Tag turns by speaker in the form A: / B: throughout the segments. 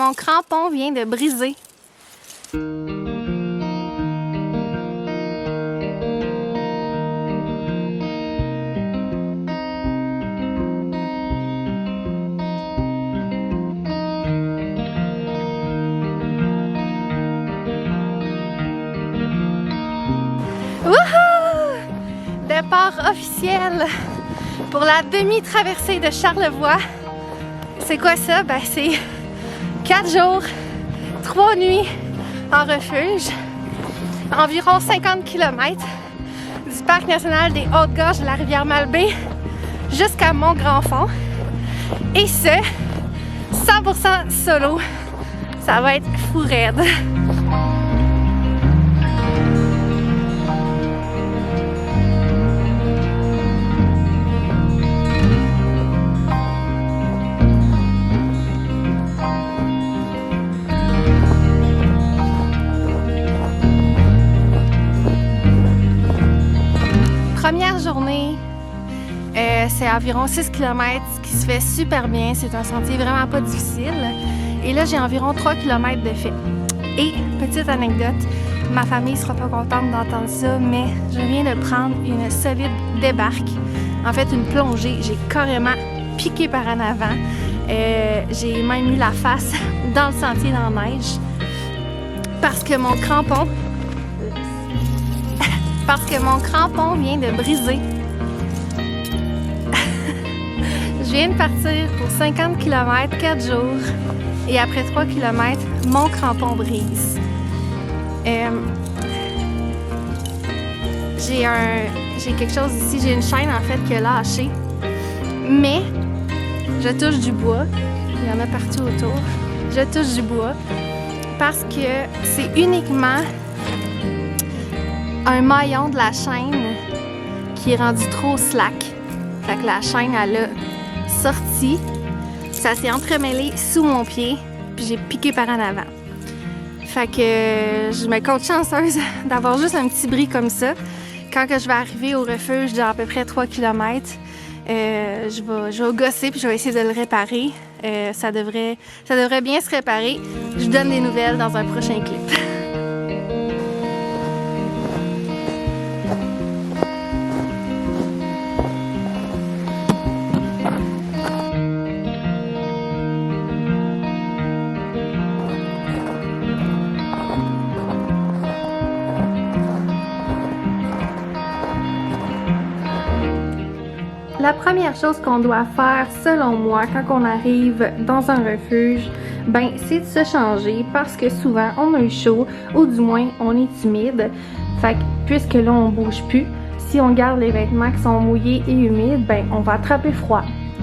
A: mon crampon vient de briser. Wouhou! Départ officiel pour la demi-traversée de Charlevoix. C'est quoi ça? Ben c'est 4 jours, 3 nuits en refuge, environ 50 km du parc national des Hautes-Gorges de la rivière Malbaie jusqu'à Mont-Grand-Fond. Et ce, 100% solo. Ça va être fou raide. Première journée, c'est environ 6 km, ce qui se fait super bien. C'est un sentier vraiment pas difficile. Et là, j'ai environ 3 km de fait. Et, petite anecdote, ma famille sera pas contente d'entendre ça, mais je viens de prendre une solide débarque. En fait, une plongée. J'ai carrément piqué par en avant. J'ai même eu la face dans le sentier dans la neige. Parce que mon crampon vient de briser. Je viens de partir pour 50 km, 4 jours, et après 3 km, mon crampon brise. J'ai quelque chose ici, j'ai une chaîne en fait qui a lâché, mais je touche du bois, il y en a partout autour, je touche du bois parce que c'est uniquement un maillon de la chaîne qui est rendu trop slack. Fait que la chaîne, elle a sorti, ça s'est entremêlé sous mon pied, puis j'ai piqué par en avant. Fait que je me compte chanceuse d'avoir juste un petit bris comme ça. Quand que je vais arriver au refuge dans à peu près 3 km, je vais gosser puis je vais essayer de le réparer. Ça devrait bien se réparer. Je vous donne des nouvelles dans un prochain clip. La première chose qu'on doit faire, selon moi, quand on arrive dans un refuge, ben c'est de se changer parce que souvent on a eu chaud ou du moins on est timide. Fait que puisque là on bouge plus, si on garde les vêtements qui sont mouillés et humides, ben on va attraper froid.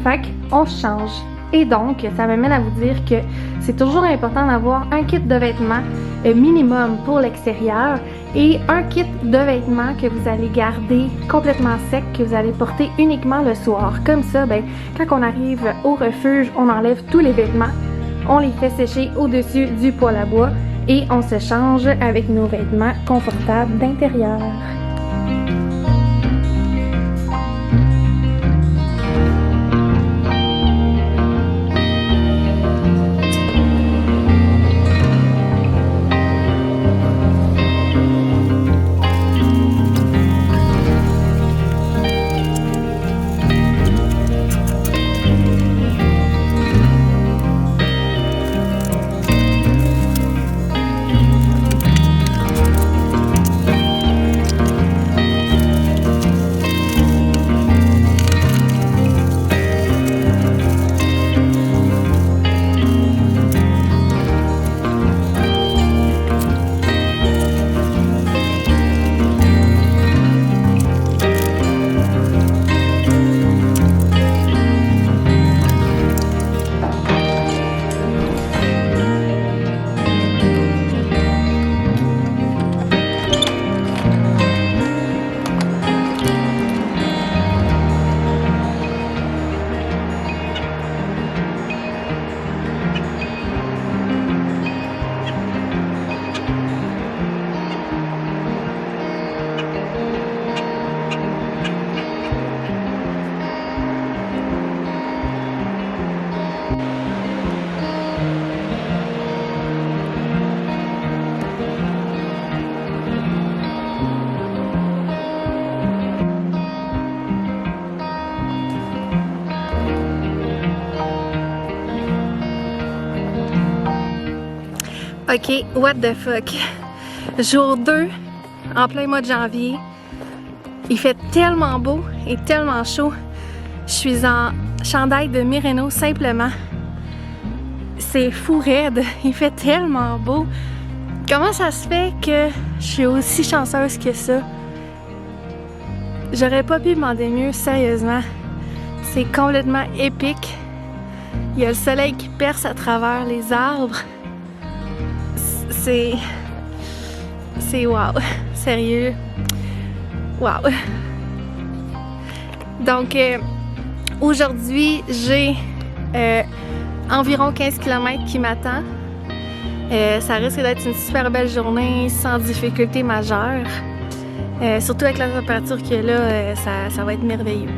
A: Fait qu'on change. Et donc, ça m'amène à vous dire que c'est toujours important d'avoir un kit de vêtements minimum pour l'extérieur et un kit de vêtements que vous allez garder complètement sec, que vous allez porter uniquement le soir. Comme ça, ben, quand on arrive au refuge, on enlève tous les vêtements, on les fait sécher au-dessus du poêle à bois et on se change avec nos vêtements confortables d'intérieur. Ok, what the fuck? Jour 2, en plein mois de janvier. Il fait tellement beau et tellement chaud. Je suis en chandail de Merino simplement. C'est fou raide. Il fait tellement beau. Comment ça se fait que je suis aussi chanceuse que ça? J'aurais pas pu demander mieux, sérieusement. C'est complètement épique. Il y a le soleil qui perce à travers les arbres. C'est wow. Sérieux. Wow. Donc, aujourd'hui, j'ai environ 15 km qui m'attend. Ça risque d'être une super belle journée sans difficulté majeure. Surtout avec la température qu'il y a là, ça va être merveilleux.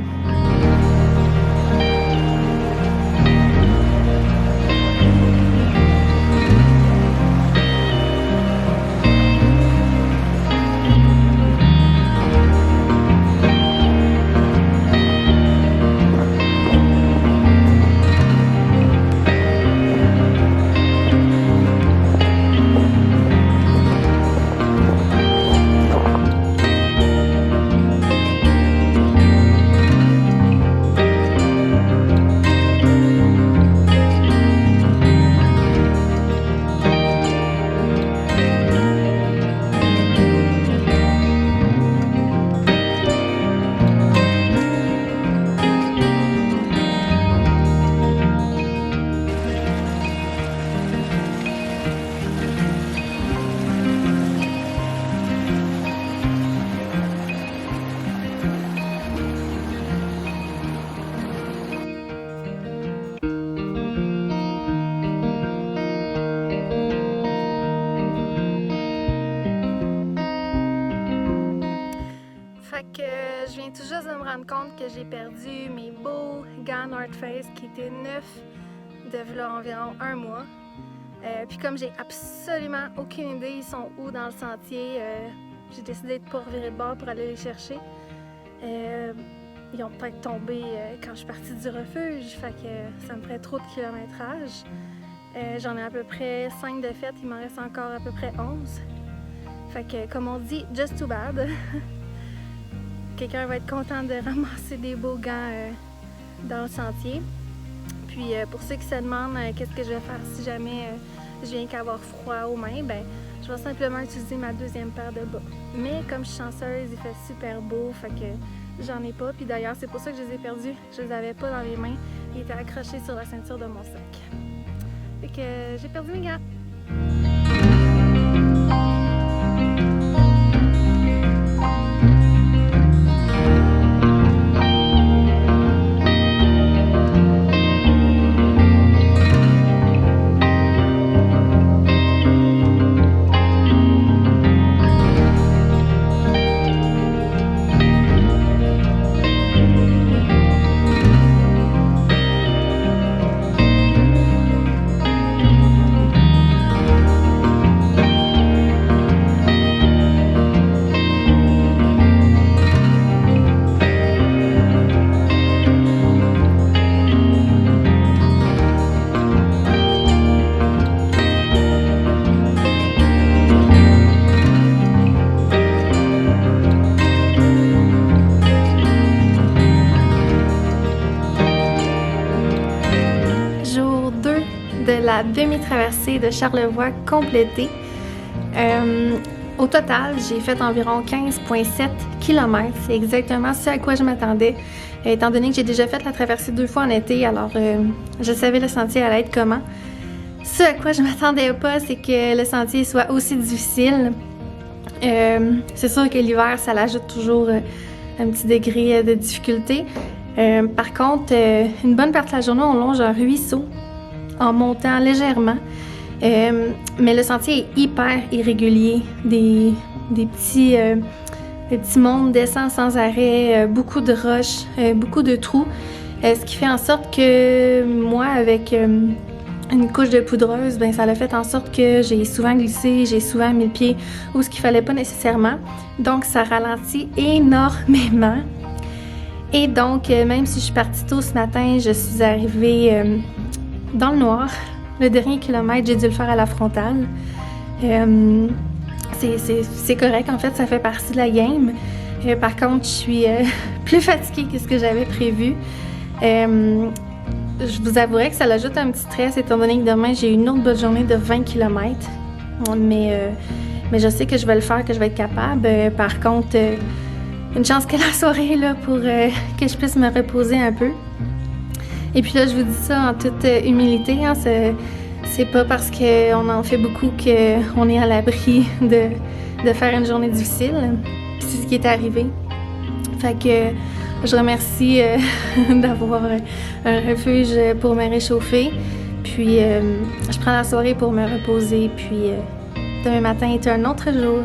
A: Je viens tout juste de me rendre compte que j'ai perdu mes beaux gants North Face qui étaient neufs de là environ un mois. Puis comme j'ai absolument aucune idée ils sont où dans le sentier, j'ai décidé de ne pas revirer de bord pour aller les chercher. Ils ont peut-être tombé quand je suis partie du refuge, fait que ça me ferait trop de kilométrage. J'en ai à peu près 5 de fait, il m'en reste encore à peu près 11. Fait que comme on dit, just too bad. Quelqu'un va être content de ramasser des beaux gants dans le sentier. Puis pour ceux qui se demandent qu'est-ce que je vais faire si jamais je viens qu'avoir froid aux mains, ben je vais simplement utiliser ma deuxième paire de bas. Mais comme je suis chanceuse, il fait super beau, fait que j'en ai pas. Puis d'ailleurs, c'est pour ça que je les ai perdus. Je les avais pas dans les mains. Ils étaient accrochés sur la ceinture de mon sac. Fait que j'ai perdu mes gants. De la demi-traversée de Charlevoix complétée. Au total, j'ai fait environ 15,7 km. C'est exactement ce à quoi je m'attendais. Étant donné que j'ai déjà fait la traversée 2 fois en été, alors je savais le sentier allait être comment. Ce à quoi je m'attendais pas, c'est que le sentier soit aussi difficile. C'est sûr que l'hiver, ça l'ajoute toujours un petit degré de difficulté. Par contre, une bonne partie de la journée, on longe un ruisseau en montant légèrement, mais le sentier est hyper irrégulier, des petits monts descendent sans arrêt, beaucoup de roches, beaucoup de trous, ce qui fait en sorte que moi, avec une couche de poudreuse, ben ça a fait en sorte que j'ai souvent glissé, j'ai souvent mis le pied où ce qu'il fallait pas nécessairement, donc ça ralentit énormément. Et donc, même si je suis partie tôt ce matin, je suis arrivée dans le noir. Le dernier kilomètre, j'ai dû le faire à la frontale. C'est correct, en fait, ça fait partie de la game. Par contre, je suis plus fatiguée que ce que j'avais prévu. Je vous avouerai que ça l'ajoute un petit stress, étant donné que demain, j'ai une autre bonne journée de 20 km. Mais je sais que je vais le faire, que je vais être capable. Par contre, une chance que la soirée est là pour que je puisse me reposer un peu. Et puis là, je vous dis ça en toute humilité, hein, c'est pas parce qu'on en fait beaucoup qu'on est à l'abri de faire une journée difficile. C'est ce qui est arrivé. Fait que je remercie d'avoir un refuge pour me réchauffer. Puis je prends la soirée pour me reposer. Puis demain matin est un autre jour.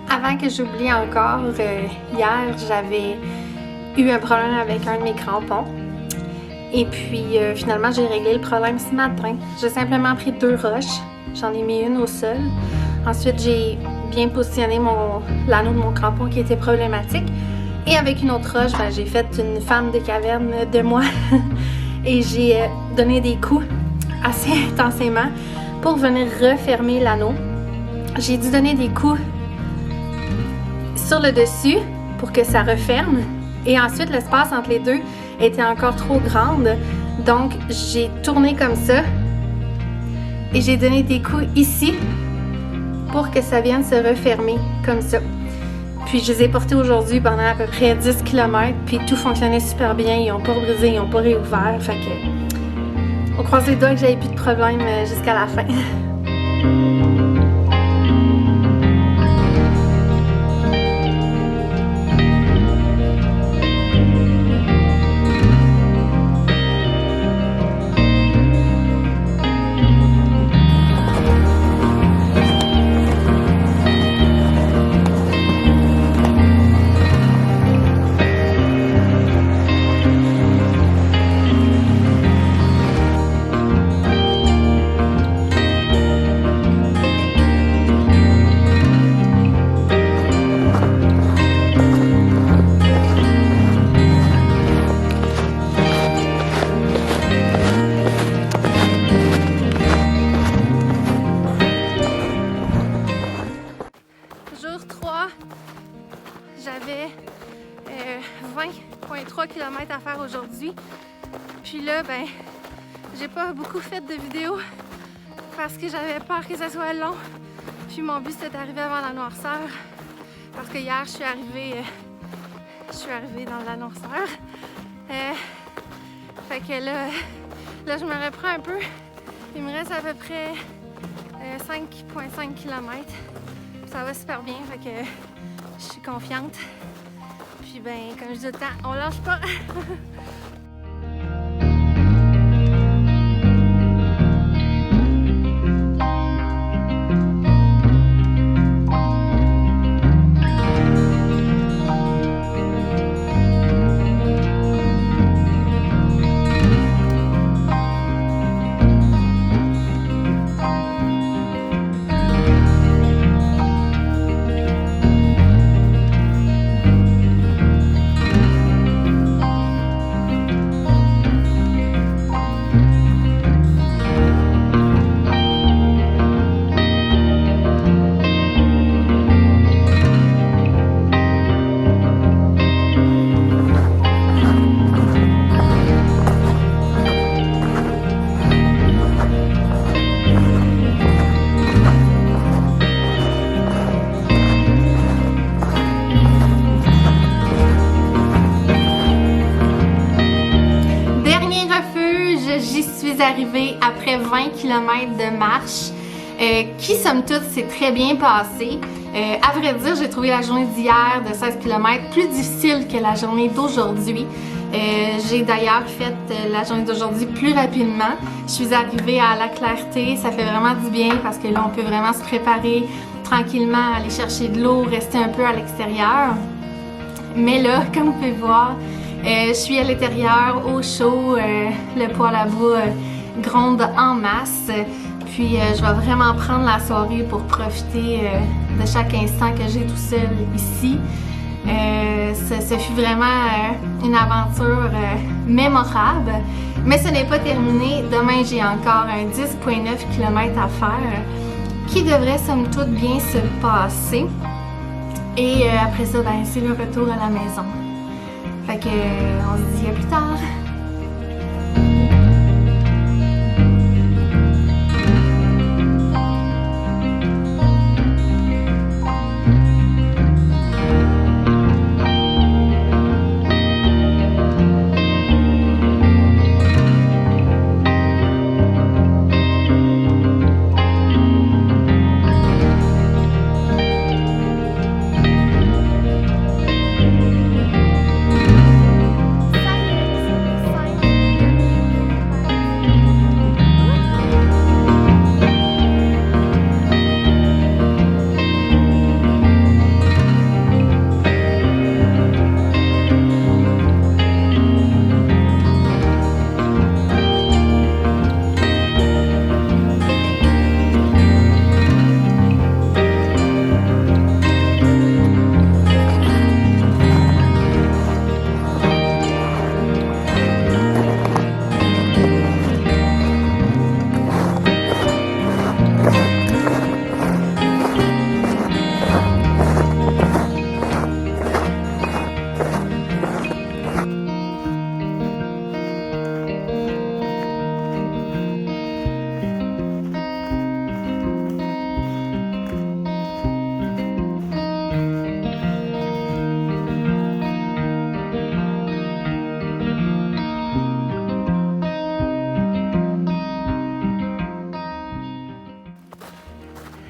A: Avant que j'oublie encore, hier, j'avais eu un problème avec un de mes crampons. Et puis, finalement, j'ai réglé le problème ce matin. J'ai simplement pris 2 roches. J'en ai mis une au sol. Ensuite, j'ai bien positionné l'anneau de mon crampon qui était problématique. Et avec une autre roche, j'ai fait une femme de caverne de moi. Et j'ai donné des coups assez intensément pour venir refermer l'anneau. J'ai dû donner des coups sur le dessus pour que ça referme. Et ensuite, l'espace entre les deux était encore trop grande. Donc, j'ai tourné comme ça et j'ai donné des coups ici pour que ça vienne se refermer comme ça. Puis, je les ai portés aujourd'hui pendant à peu près 10 km, puis tout fonctionnait super bien. Ils n'ont pas brisé, ils n'ont pas réouvert. Fait que, on croise les doigts que j'avais plus de problème jusqu'à la fin. Jour 3, j'avais 20,3 km à faire aujourd'hui. Puis là, ben, j'ai pas beaucoup fait de vidéos parce que j'avais peur que ça soit long. Puis mon but c'était d'arriver avant la noirceur parce que hier je suis arrivée dans la noirceur. Fait que là je me reprends un peu. Il me reste à peu près 5,5 km. Ça va super bien, fait que je suis confiante. Puis ben, comme je dis tout le temps, on lâche pas. Arrivée après 20 km de marche qui, somme toute, s'est très bien passé. À vrai dire, j'ai trouvé la journée d'hier de 16 km plus difficile que la journée d'aujourd'hui. J'ai d'ailleurs fait la journée d'aujourd'hui plus rapidement. Je suis arrivée à la clarté, ça fait vraiment du bien parce que là, on peut vraiment se préparer tranquillement, aller chercher de l'eau, rester un peu à l'extérieur. Mais là, comme vous pouvez voir, Je suis à l'intérieur, au chaud, le poêle à bois gronde en masse. Puis je vais vraiment prendre la soirée pour profiter de chaque instant que j'ai tout seul ici. Ce fut vraiment une aventure mémorable, mais ce n'est pas terminé. Demain, j'ai encore un 10,9 km à faire qui devrait somme toute bien se passer. Et après ça, ben, c'est le retour à la maison. Fait que on se dit à plus tard.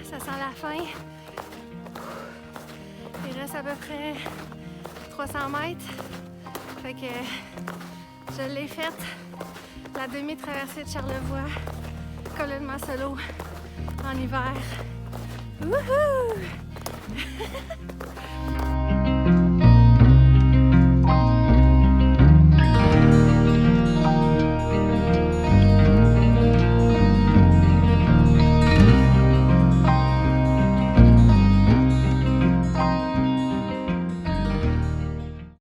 A: Ça sent la fin. Il reste à peu près 300 mètres. Fait que je l'ai faite. La demi-traversée de Charlevoix. Complètement solo en hiver. Wouhou!